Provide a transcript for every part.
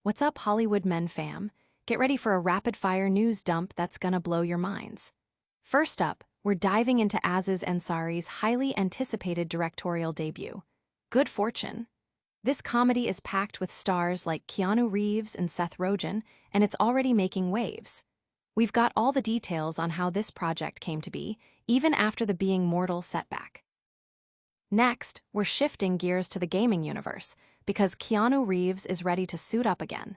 What's up, Hollywood men fam? Get ready for a rapid-fire news dump that's gonna blow your minds. First up, we're diving into Aziz Ansari's highly anticipated directorial debut, Good Fortune. This comedy is packed with stars like Keanu Reeves and Seth Rogen, and it's already making waves. We've got all the details on how this project came to be, even after the being mortal setback. Next, we're shifting gears to the gaming universe, because Keanu Reeves is ready to suit up again.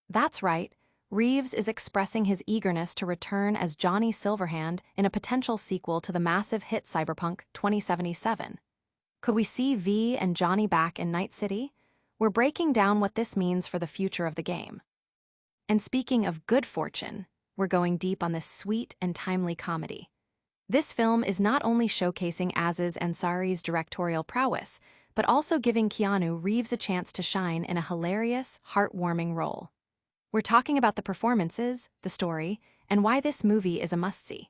That's right, Reeves is expressing his eagerness to return as Johnny Silverhand in a potential sequel to the massive hit Cyberpunk 2077. Could we see V and Johnny back in Night City? We're breaking down what this means for the future of the game. And speaking of good fortune, we're going deep on this sweet and timely comedy. This film is not only showcasing Aziz Ansari's directorial prowess, but also giving Keanu Reeves a chance to shine in a hilarious, heartwarming role. We're talking about the performances, the story, and why this movie is a must-see.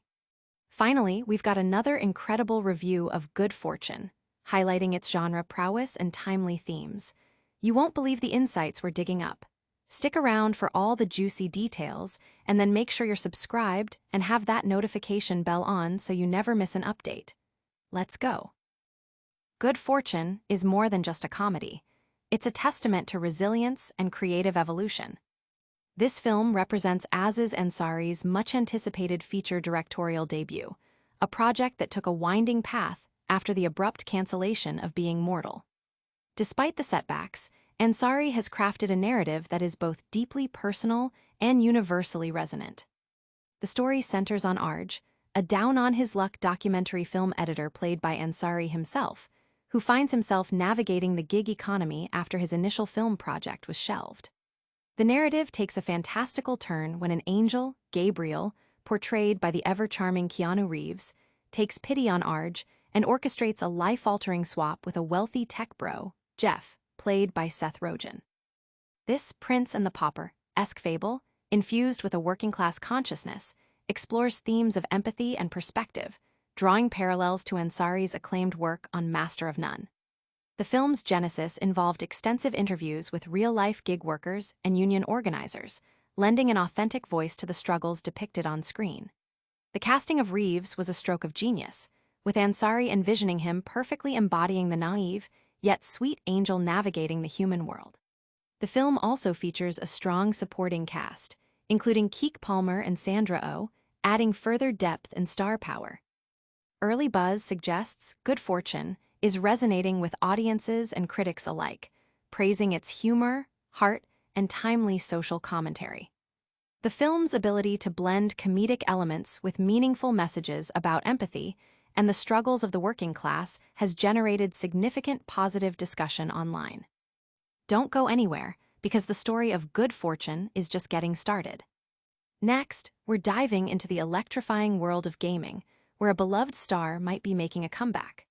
Finally, we've got another incredible review of Good Fortune, highlighting its genre prowess and timely themes. You won't believe the insights we're digging up. Stick around for all the juicy details, and then make sure you're subscribed and have that notification bell on so you never miss an update. Let's go. Good Fortune is more than just a comedy. It's a testament to resilience and creative evolution. This film represents Aziz Ansari's much-anticipated feature directorial debut, a project that took a winding path after the abrupt cancellation of Being Mortal. Despite the setbacks, Ansari has crafted a narrative that is both deeply personal and universally resonant. The story centers on Arj, a down-on-his-luck documentary film editor played by Ansari himself, who finds himself navigating the gig economy after his initial film project was shelved. The narrative takes a fantastical turn when an angel, Gabriel, portrayed by the ever-charming Keanu Reeves, takes pity on Arj and orchestrates a life-altering swap with a wealthy tech bro, Jeff, played by Seth Rogen. This Prince and the Pauper-esque fable, infused with a working-class consciousness, explores themes of empathy and perspective, drawing parallels to Ansari's acclaimed work on Master of None. The film's genesis involved extensive interviews with real-life gig workers and union organizers, lending an authentic voice to the struggles depicted on screen. The casting of Reeves was a stroke of genius, with Ansari envisioning him perfectly embodying the naive, yet sweet angel navigating the human world. The film also features a strong supporting cast, including Keke Palmer and Sandra Oh, adding further depth and star power. Early buzz suggests Good Fortune is resonating with audiences and critics alike, praising its humor, heart, and timely social commentary. The film's ability to blend comedic elements with meaningful messages about empathy and the struggles of the working class has generated significant positive discussion online. Don't go anywhere, because the story of Good Fortune is just getting started. Next, we're diving into the electrifying world of gaming, where a beloved star might be making a comeback.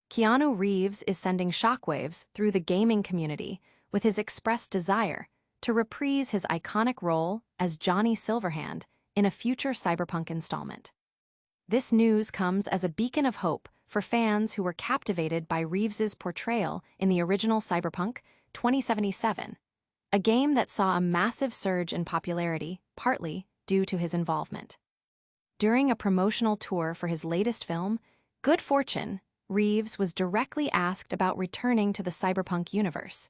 Keanu Reeves is sending shockwaves through the gaming community with his expressed desire to reprise his iconic role as Johnny Silverhand in a future Cyberpunk installment. This news comes as a beacon of hope for fans who were captivated by Reeves's portrayal in the original Cyberpunk 2077, a game that saw a massive surge in popularity, partly due to his involvement. During a promotional tour for his latest film, Good Fortune, Reeves was directly asked about returning to the Cyberpunk universe.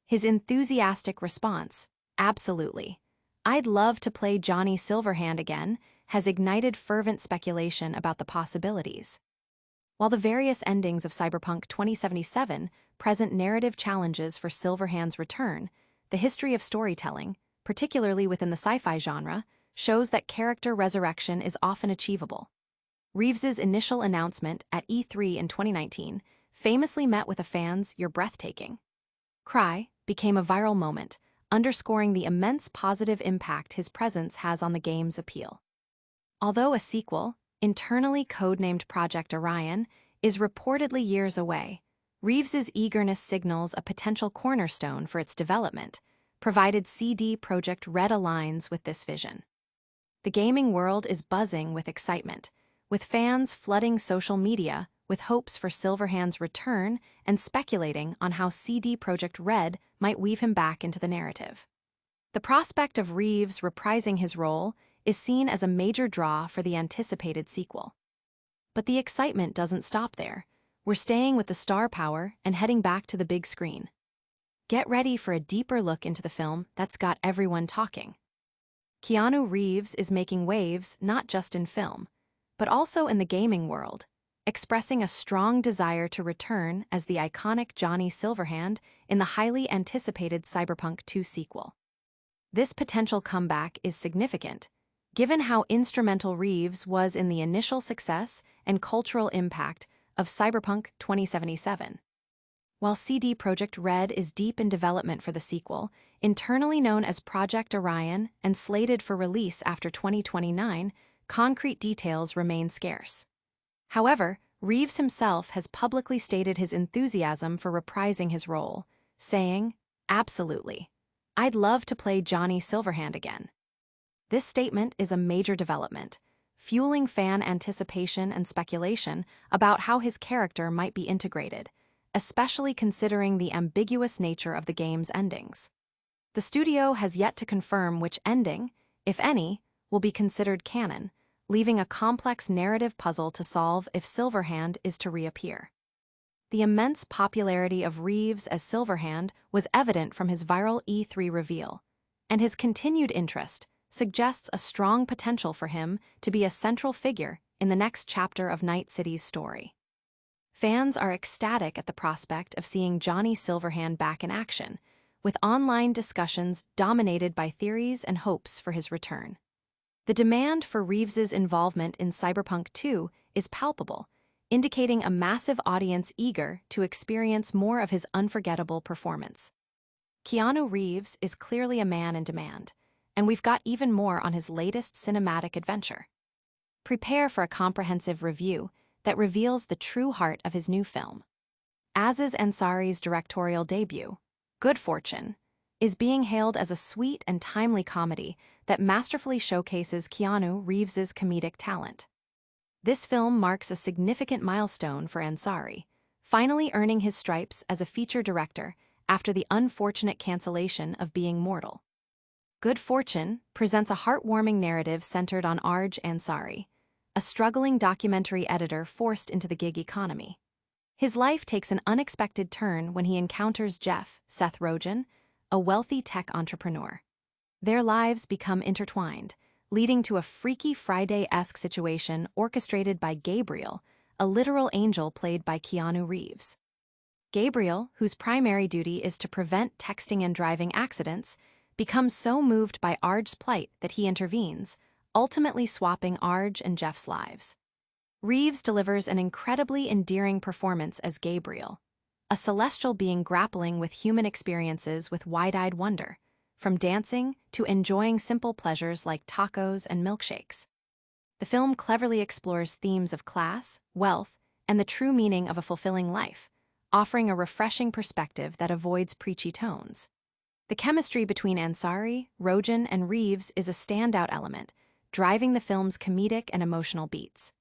His enthusiastic response, "Absolutely. I'd love to play Johnny Silverhand again," has ignited fervent speculation about the possibilities. While the various endings of Cyberpunk 2077 present narrative challenges for Silverhand's return, the history of storytelling, particularly within the sci-fi genre, shows that character resurrection is often achievable. Reeves's initial announcement at E3 in 2019 famously met with a fan's "You're breathtaking" cry became a viral moment, underscoring the immense positive impact his presence has on the game's appeal. Although a sequel, internally codenamed Project Orion, is reportedly years away, Reeves's eagerness signals a potential cornerstone for its development, provided CD Projekt Red aligns with this vision. The gaming world is buzzing with excitement, with fans flooding social media with hopes for Silverhand's return and speculating on how CD Projekt Red might weave him back into the narrative. The prospect of Reeves reprising his role is seen as a major draw for the anticipated sequel. But the excitement doesn't stop there. We're staying with the star power and heading back to the big screen. Get ready for a deeper look into the film that's got everyone talking. Keanu Reeves is making waves not just in film, but also in the gaming world, expressing a strong desire to return as the iconic Johnny Silverhand in the highly anticipated Cyberpunk 2 sequel. This potential comeback is significant, given how instrumental Reeves was in the initial success and cultural impact of Cyberpunk 2077. While CD Projekt Red is deep in development for the sequel, internally known as Project Orion and slated for release after 2029, concrete details remain scarce. However, Reeves himself has publicly stated his enthusiasm for reprising his role, saying, "Absolutely. I'd love to play Johnny Silverhand again." This statement is a major development, fueling fan anticipation and speculation about how his character might be integrated, especially considering the ambiguous nature of the game's endings. The studio has yet to confirm which ending, if any, will be considered canon, leaving a complex narrative puzzle to solve if Silverhand is to reappear. The immense popularity of Reeves as Silverhand was evident from his viral E3 reveal, and his continued interest suggests a strong potential for him to be a central figure in the next chapter of Night City's story. Fans are ecstatic at the prospect of seeing Johnny Silverhand back in action, with online discussions dominated by theories and hopes for his return. The demand for Reeves's involvement in Cyberpunk 2 is palpable, indicating a massive audience eager to experience more of his unforgettable performance. Keanu Reeves is clearly a man in demand, and we've got even more on his latest cinematic adventure. Prepare for a comprehensive review that reveals the true heart of his new film. Aziz Ansari's directorial debut, Good Fortune, is being hailed as a sweet and timely comedy that masterfully showcases Keanu Reeves's comedic talent. This film marks a significant milestone for Ansari, finally earning his stripes as a feature director after the unfortunate cancellation of Being Mortal. Good Fortune presents a heartwarming narrative centered on Aziz Ansari, a struggling documentary editor forced into the gig economy. His life takes an unexpected turn when he encounters Seth Rogen, a wealthy tech entrepreneur. Their lives become intertwined, leading to a Freaky Friday-esque situation orchestrated by Gabriel, a literal angel played by Keanu Reeves. Gabriel, whose primary duty is to prevent texting and driving accidents, becomes so moved by Arj's plight that he intervenes, ultimately swapping Arj and Jeff's lives. Reeves delivers an incredibly endearing performance as Gabriel, a celestial being grappling with human experiences with wide-eyed wonder, from dancing to enjoying simple pleasures like tacos and milkshakes. The film cleverly explores themes of class, wealth, and the true meaning of a fulfilling life, offering a refreshing perspective that avoids preachy tones. The chemistry between Ansari, Rogen, and Reeves is a standout element, driving the film's comedic and emotional beats.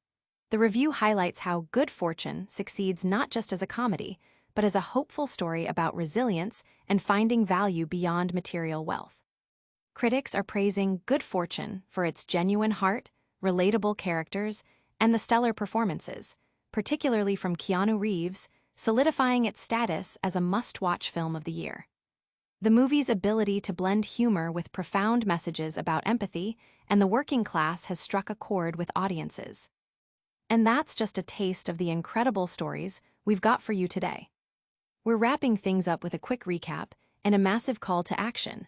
The review highlights how Good Fortune succeeds not just as a comedy, but as a hopeful story about resilience and finding value beyond material wealth. Critics are praising Good Fortune for its genuine heart, relatable characters, and the stellar performances, particularly from Keanu Reeves, solidifying its status as a must-watch film of the year. The movie's ability to blend humor with profound messages about empathy and the working class has struck a chord with audiences. And that's just a taste of the incredible stories we've got for you today. We're wrapping things up with a quick recap and a massive call to action.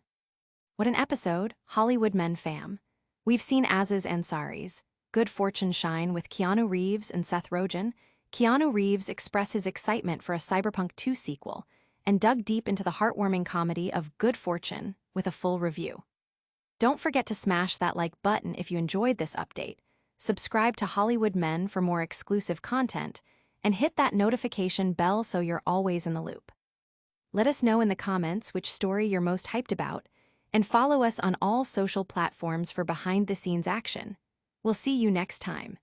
What an episode, Hollywood Men fam. We've seen Aziz Ansari's Good Fortune shine with Keanu Reeves and Seth Rogen. Keanu Reeves expressed his excitement for a Cyberpunk 2 sequel and dug deep into the heartwarming comedy of Good Fortune with a full review. Don't forget to smash that like button if you enjoyed this update, subscribe to Hollywood Men for more exclusive content, and hit that notification bell so you're always in the loop. Let us know in the comments which story you're most hyped about, and follow us on all social platforms for behind-the-scenes action. We'll see you next time.